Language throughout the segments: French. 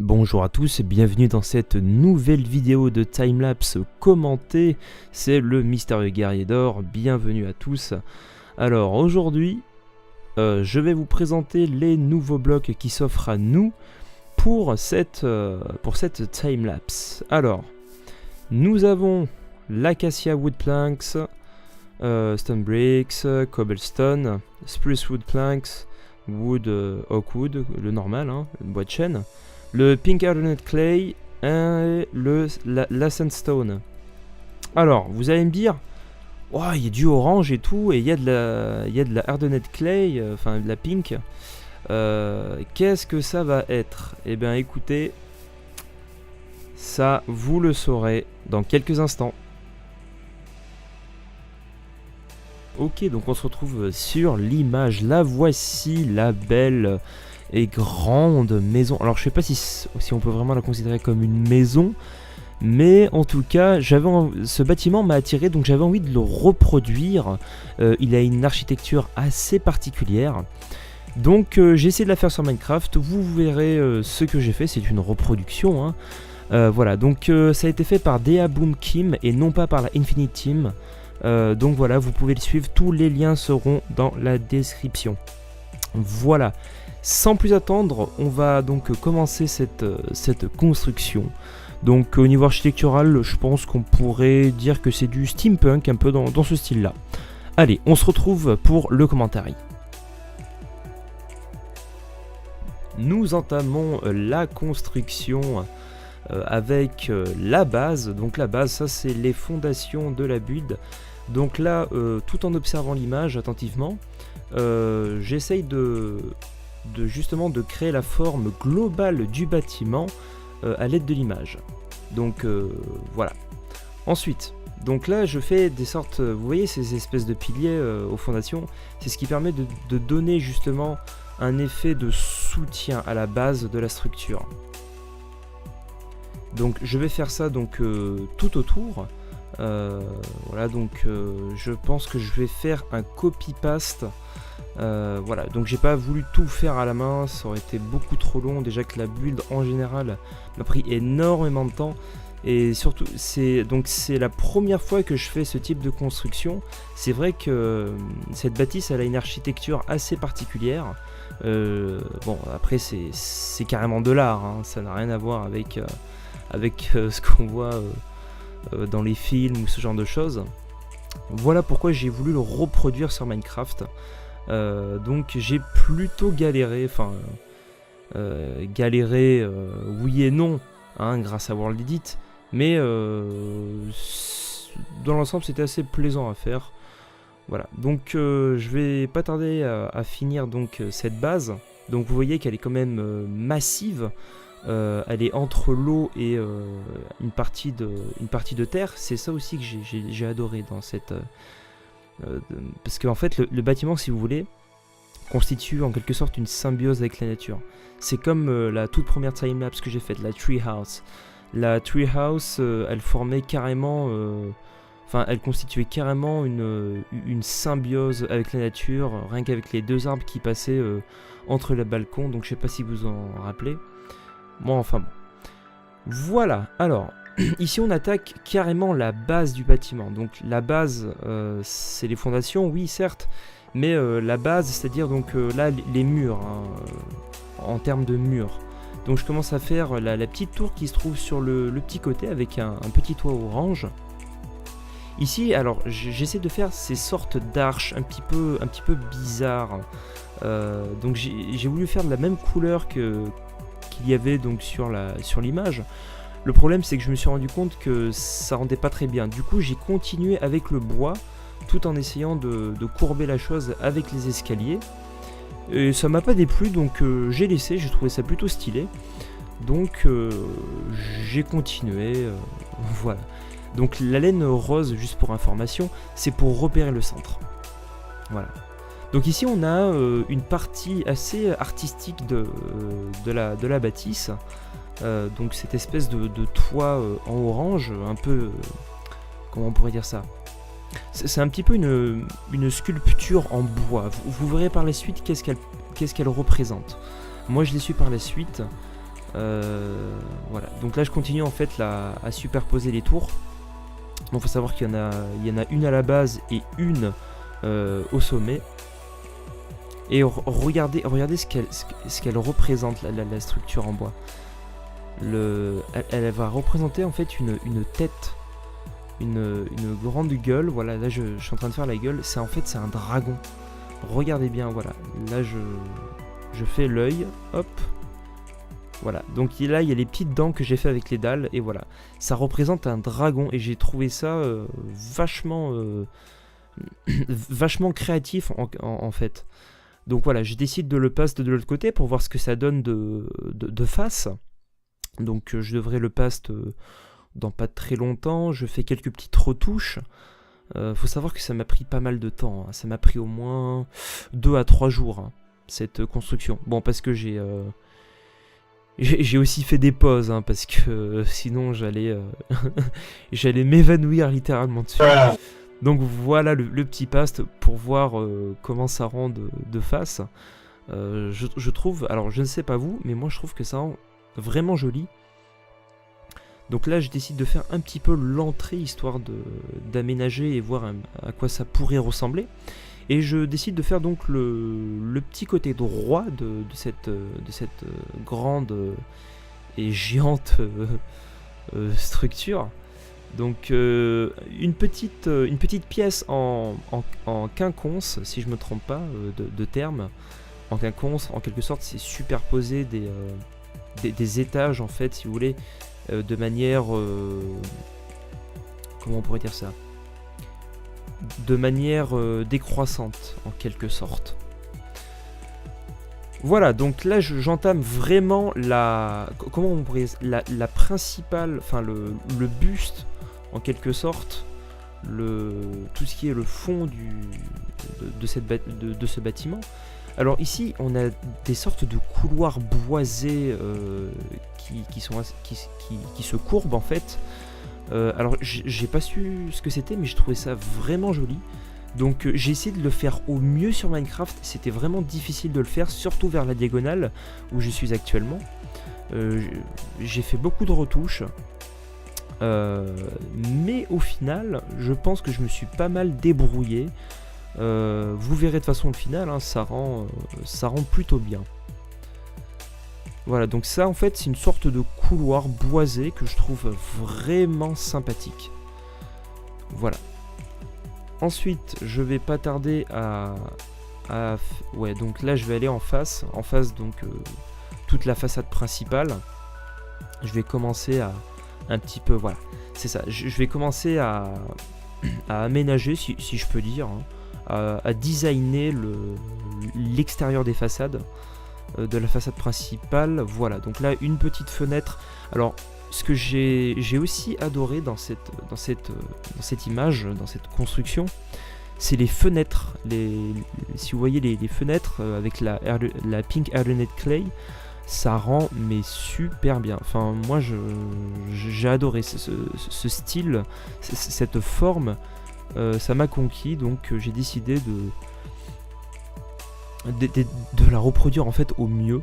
Bonjour à tous et bienvenue dans cette nouvelle vidéo de timelapse commentée. C'est le mystérieux guerrier d'or, bienvenue à tous. Alors aujourd'hui, je vais vous présenter les nouveaux blocs qui s'offrent à nous pour cette timelapse. Alors, nous avons l'acacia wood planks, stone bricks, cobblestone, spruce wood planks, wood, oak wood, le normal, hein, le bois de chêne. Le pink hardened clay et la sandstone. Alors, vous allez me dire, oh, il y a du orange et tout, et il y a de la hardened clay, enfin de la pink. Qu'est-ce que ça va être? Eh bien, écoutez, ça, vous le saurez dans quelques instants. Ok, donc on se retrouve sur l'image. La voici, la belle et grande maison. Alors je sais pas si on peut vraiment la considérer comme une maison, mais en tout cas ce bâtiment m'a attiré, donc j'avais envie de le reproduire. Il a une architecture assez particulière, donc j'ai essayé de la faire sur Minecraft. Vous verrez ce que j'ai fait, c'est une reproduction, hein. Voilà, donc ça a été fait par Dea Boom Kim et non pas par la Infinite Team. Donc voilà, vous pouvez le suivre, tous les liens seront dans la description. Voilà, sans plus attendre, on va donc commencer cette construction. Donc au niveau architectural, je pense qu'on pourrait dire que c'est du steampunk, un peu dans ce style-là. Allez, on se retrouve pour le commentaire. Nous entamons la construction avec la base. Donc la base, ça c'est les fondations de la build. Donc là, tout en observant l'image attentivement, j'essaye justement de créer la forme globale du bâtiment à l'aide de l'image. Donc voilà. Ensuite, donc là je fais des sortes, vous voyez ces espèces de piliers aux fondations, c'est ce qui permet de donner justement un effet de soutien à la base de la structure. Donc je vais faire ça donc tout autour. Voilà, donc je pense que je vais faire un copy-paste. Voilà, donc j'ai pas voulu tout faire à la main, ça aurait été beaucoup trop long. Déjà que la build en général m'a pris énormément de temps. Et surtout, c'est la première fois que je fais ce type de construction. C'est vrai que cette bâtisse, elle a une architecture assez particulière. Bon, après c'est carrément de l'art, hein, ça n'a rien à voir avec ce qu'on voit dans les films ou ce genre de choses. Voilà pourquoi j'ai voulu le reproduire sur Minecraft. Donc j'ai plutôt galéré, oui et non, hein, grâce à World Edit, mais dans l'ensemble c'était assez plaisant à faire. Voilà, donc je vais pas tarder à finir donc cette base. Donc vous voyez qu'elle est quand même massive. Elle est entre l'eau et une partie de terre. C'est ça aussi que j'ai adoré dans cette... parce qu'en fait le bâtiment, si vous voulez, constitue en quelque sorte une symbiose avec la nature. C'est comme la toute première timelapse que j'ai faite, la Treehouse. La Treehouse, elle formait carrément... elle constituait carrément une symbiose avec la nature, rien qu'avec les deux arbres qui passaient entre le balcon. Donc je sais pas si vous en rappelez. Bon, enfin bon. Voilà, alors, ici on attaque carrément la base du bâtiment. Donc la base, c'est les fondations, oui certes, mais la base, c'est-à-dire donc là les murs, hein, en termes de murs. Donc je commence à faire la petite tour qui se trouve sur le petit côté avec un petit toit orange. Ici, alors j'essaie de faire ces sortes d'arches un petit peu bizarres. Donc j'ai voulu faire de la même couleur qu'il y avait donc sur l'image. Le problème, c'est que je me suis rendu compte que ça rendait pas très bien. Du coup, j'ai continué avec le bois tout en essayant de courber la chose avec les escaliers. Et ça m'a pas déplu, donc j'ai laissé, j'ai trouvé ça plutôt stylé. Donc j'ai continué, voilà. Donc la laine rose, juste pour information, c'est pour repérer le centre. Voilà. Donc ici on a une partie assez artistique de la bâtisse. Donc cette espèce de toit en orange, un peu... comment on pourrait dire ça? C'est un petit peu une sculpture en bois. Vous verrez par la suite qu'est-ce qu'elle représente. Moi je l'ai su par la suite. Voilà, donc là je continue en fait là, à superposer les tours. Donc il faut savoir qu'il y en a une à la base et une au sommet. Et regardez ce qu'elle représente, la structure en bois. Elle va représenter en fait une tête, une grande gueule. Voilà, là je suis en train de faire la gueule. C'est un dragon. Regardez bien, voilà. Là je fais l'œil, hop. Voilà, donc là il y a les petites dents que j'ai fait avec les dalles. Et voilà, ça représente un dragon. Et j'ai trouvé ça vachement créatif en fait. Donc voilà, je décide de le passer de l'autre côté pour voir ce que ça donne de face. Donc je devrais le passer dans pas très longtemps. Je fais quelques petites retouches. Faut savoir que ça m'a pris pas mal de temps. Ça m'a pris au moins 2 à 3 jours, cette construction. Bon, parce que j'ai aussi fait des pauses, parce que sinon j'allais m'évanouir littéralement dessus. Donc voilà le petit paste pour voir comment ça rend de face. Je trouve, alors je ne sais pas vous, mais moi je trouve que ça rend vraiment joli. Donc là je décide de faire un petit peu l'entrée, histoire d'aménager et voir à quoi ça pourrait ressembler. Et je décide de faire donc le petit côté droit de cette grande et géante structure. Donc une petite pièce en quinconce, si je me trompe pas de terme. En quinconce, en quelque sorte, c'est superposer des étages, en fait, si vous voulez, de manière... comment on pourrait dire ça ? De manière décroissante, en quelque sorte. Voilà, donc là j'entame vraiment la principale, enfin le buste, en quelque sorte, tout ce qui est le fond de ce bâtiment. Alors ici on a des sortes de couloirs boisés qui se courbent en fait. Alors j'ai pas su ce que c'était, mais j'ai trouvé ça vraiment joli. Donc j'ai essayé de le faire au mieux sur Minecraft. C'était vraiment difficile de le faire, surtout vers la diagonale où je suis actuellement. J'ai fait beaucoup de retouches, mais au final je pense que je me suis pas mal débrouillé. Vous verrez de toute façon le final, ça rend plutôt bien. Voilà, donc ça en fait c'est une sorte de couloir boisé que je trouve vraiment sympathique. Voilà. Ensuite, je vais pas tarder ouais, donc là je vais aller en face donc toute la façade principale. Je vais commencer à un petit peu, voilà, c'est ça. Je vais commencer à aménager, si je peux dire, à designer l'extérieur des façades. De la façade principale, voilà, donc là une petite fenêtre. Alors ce que j'ai aussi adoré dans cette image, dans cette construction, c'est les fenêtres. Si vous voyez les fenêtres avec la Pink Hardened Clay, ça rend mais super bien. Enfin moi j'ai adoré ce style, cette forme, ça m'a conquis, donc j'ai décidé de la reproduire en fait au mieux.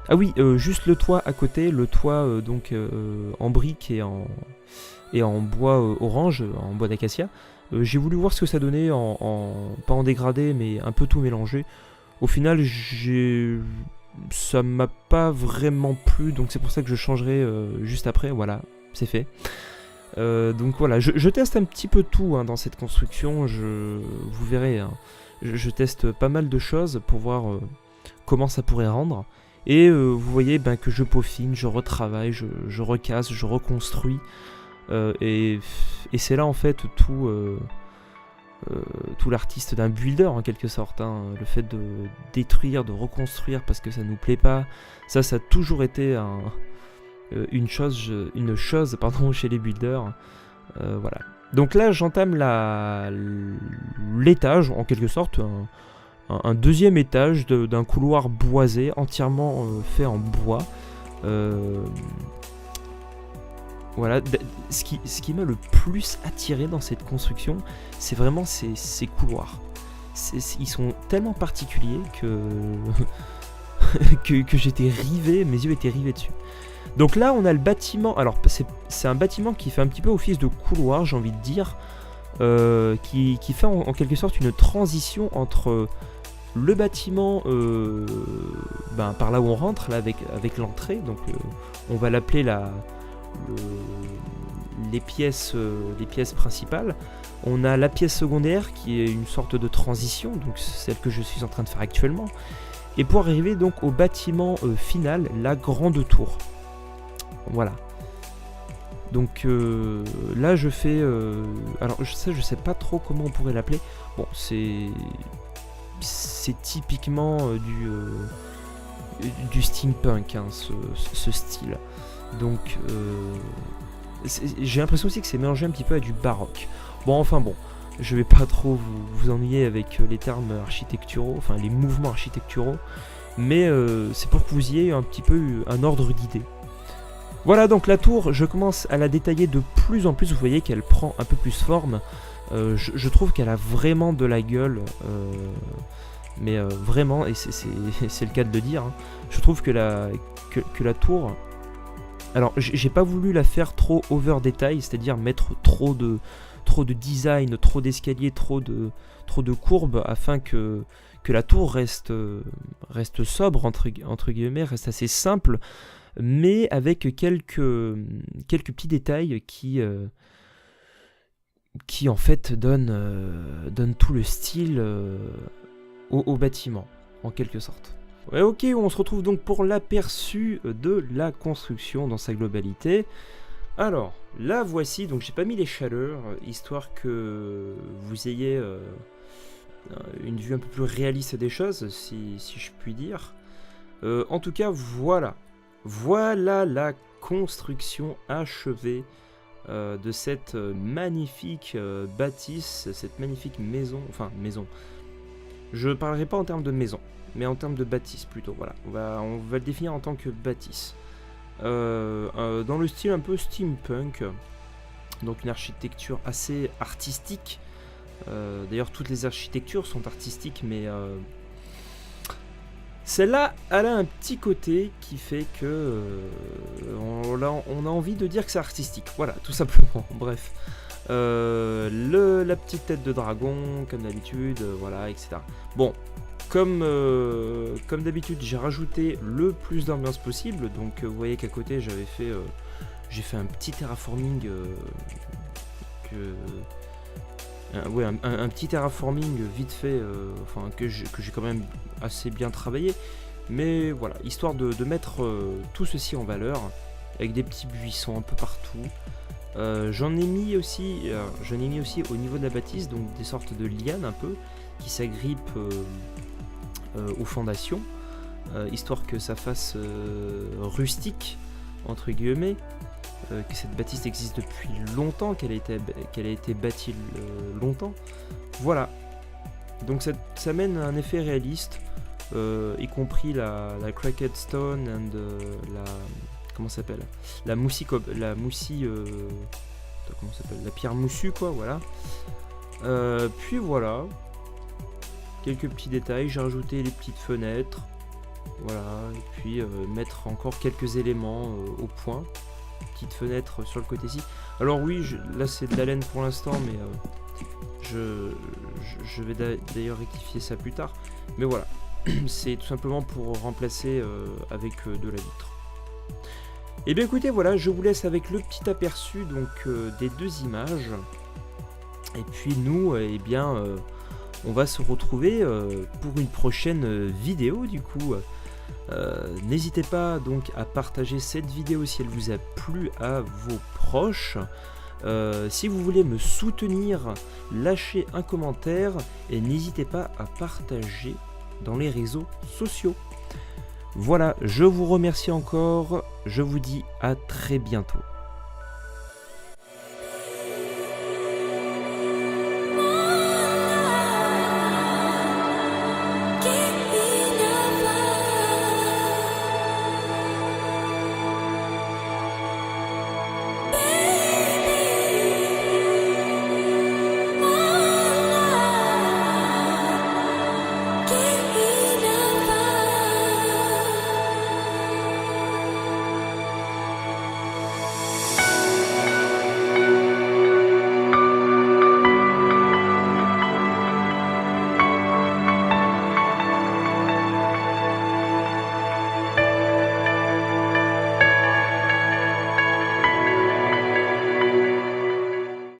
Ah oui, juste le toit à côté, le toit donc en briques et en bois orange, en bois d'acacia. J'ai voulu voir ce que ça donnait pas en dégradé, mais un peu tout mélangé. Au final, ça m'a pas vraiment plu, donc c'est pour ça que je changerai juste après. Voilà, c'est fait. Donc voilà, je teste un petit peu tout dans cette construction. Vous verrez. Je teste pas mal de choses pour voir comment ça pourrait rendre. Et vous voyez que je peaufine, je retravaille, je recasse, je reconstruis. Et c'est là en fait tout l'artiste d'un builder en quelque sorte. Le fait de détruire, de reconstruire parce que ça nous plaît pas. Ça a toujours été une chose chez les builders. Voilà. Donc là j'entame l'étage en quelque sorte, un deuxième étage d'un couloir boisé entièrement fait en bois. Voilà, ce qui m'a le plus attiré dans cette construction, c'est vraiment ces couloirs. Ils sont tellement particuliers que que j'étais rivé, mes yeux étaient rivés dessus. Donc là on a le bâtiment, alors c'est un bâtiment qui fait un petit peu office de couloir, j'ai envie de dire, qui fait en quelque sorte une transition entre le bâtiment par là où on rentre, là, avec l'entrée, donc on va l'appeler les pièces principales. On a la pièce secondaire qui est une sorte de transition, donc celle que je suis en train de faire actuellement, et pour arriver donc au bâtiment final, la grande tour. Voilà. Donc là je fais... alors ça je sais pas trop comment on pourrait l'appeler. Bon, c'est typiquement du steampunk, hein, ce style. Donc j'ai l'impression aussi que c'est mélangé un petit peu à du baroque. Bon, enfin bon, je vais pas trop vous ennuyer avec les termes architecturaux, enfin les mouvements architecturaux, mais c'est pour que vous ayez un petit peu un ordre d'idée. Voilà, donc la tour, je commence à la détailler de plus en plus, vous voyez qu'elle prend un peu plus forme. Je trouve qu'elle a vraiment de la gueule, mais vraiment, et c'est le cas de le dire, hein, je trouve que la tour... Alors, j'ai pas voulu la faire trop over détail, c'est-à-dire mettre trop de design, trop d'escaliers, trop de courbes, afin que la tour reste sobre, entre guillemets, reste assez simple, mais avec quelques petits détails qui en fait donnent tout le style au bâtiment, en quelque sorte. Ouais, ok, on se retrouve donc pour l'aperçu de la construction dans sa globalité. Alors, là voici, donc j'ai pas mis les chaleurs, histoire que vous ayez une vue un peu plus réaliste des choses, si je puis dire. En tout cas, voilà la construction achevée de cette magnifique bâtisse, cette magnifique maison, je parlerai pas en termes de maison, mais en termes de bâtisse plutôt, voilà, on va le définir en tant que bâtisse. Dans le style un peu steampunk, donc une architecture assez artistique. D'ailleurs, toutes les architectures sont artistiques, mais celle-là, elle a un petit côté qui fait que on a envie de dire que c'est artistique. Voilà, tout simplement. Bref, la petite tête de dragon, comme d'habitude, voilà, etc. Bon. Comme d'habitude, j'ai rajouté le plus d'ambiance possible. Donc, vous voyez qu'à côté, j'ai fait un petit terraforming, un petit terraforming vite fait, que j'ai quand même assez bien travaillé. Mais voilà, histoire de mettre tout ceci en valeur, avec des petits buissons un peu partout. J'en ai mis aussi au niveau de la bâtisse, donc des sortes de lianes un peu qui s'agrippent aux fondations, histoire que ça fasse rustique, entre guillemets, que cette bâtisse existe depuis longtemps, qu'elle a été bâtie longtemps. Voilà, donc ça mène à un effet réaliste, y compris la cracked stone and comment ça s'appelle, la pierre moussue, quoi, voilà. Puis voilà, quelques petits détails, j'ai rajouté les petites fenêtres, voilà, et puis mettre encore quelques éléments au point. Petite fenêtre sur le côté-ci. Alors oui, là c'est de la laine pour l'instant, mais je vais d'ailleurs rectifier ça plus tard. Mais voilà, c'est tout simplement pour remplacer avec de la vitre. Et bien écoutez, voilà, je vous laisse avec le petit aperçu donc des deux images. Et puis nous, on va se retrouver pour une prochaine vidéo du coup. N'hésitez pas donc à partager cette vidéo si elle vous a plu à vos proches. Si vous voulez me soutenir, lâchez un commentaire et n'hésitez pas à partager dans les réseaux sociaux. Voilà, je vous remercie encore, je vous dis à très bientôt.